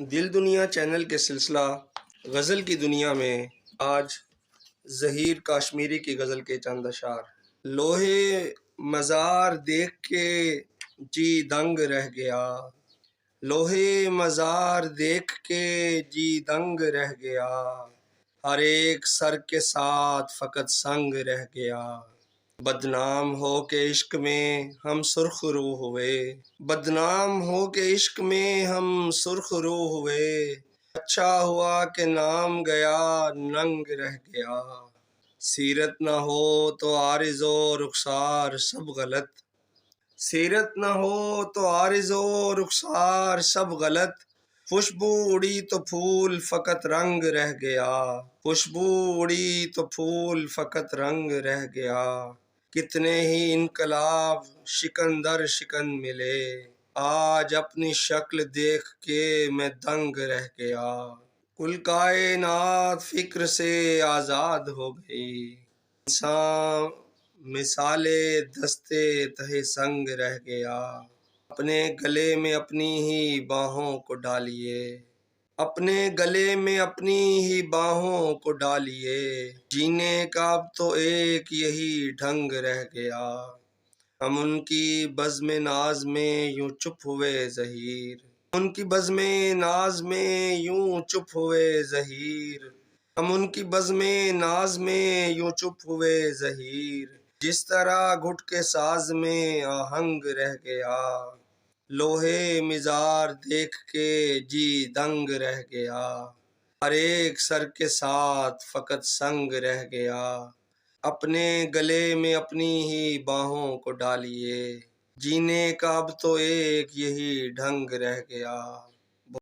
دل دنیا چینل کے سلسلہ غزل کی دنیا میں آج ظہیر کاشمیری کی غزل کے چند اشعار۔ لوہے مزار دیکھ کے جی دنگ رہ گیا، لوہے مزار دیکھ کے جی دنگ رہ گیا، ہر ایک سر کے ساتھ فقط سنگ رہ گیا۔ بدنام ہو کے عشق میں ہم سرخ رو ہوئے، بدنام ہو کے عشق میں ہم سرخ رو ہوئے، اچھا ہوا کہ نام گیا ننگ رہ گیا۔ سیرت نہ ہو تو عارض و رخسار سب غلط، سیرت نہ ہو تو عارض و رخسار سب غلط، خوشبو اڑی تو پھول فقط رنگ رہ گیا، خوشبو اڑی تو پھول فقط رنگ رہ گیا۔ کتنے ہی انقلاب شکن در شکن ملے، آج اپنی شکل دیکھ کے میں دنگ رہ گیا۔ کل کائنات فکر سے آزاد ہو گئی، انسان مثال دستے تہے سنگ رہ گیا۔ اپنے گلے میں اپنی ہی باہوں کو ڈالیے، اپنے گلے میں اپنی ہی باہوں کو ڈالیے، جینے کا اب تو ایک یہی ڈھنگ رہ گیا۔ ہم ان کی بزم ناز میں یوں چپ ہوئے ظہیر، ان کی بزم ناز میں یوں چپ ہوئے ظہیر، ہم ان کی بزم ناز میں یوں چپ ہوئے ظہیر، جس طرح گھٹ کے ساز میں آہنگ رہ گیا۔ لوہے مزار دیکھ کے جی دنگ رہ گیا، ہر ایک سر کے ساتھ فقط سنگ رہ گیا۔ اپنے گلے میں اپنی ہی باہوں کو ڈالیے، جینے کا اب تو ایک یہی ڈھنگ رہ گیا۔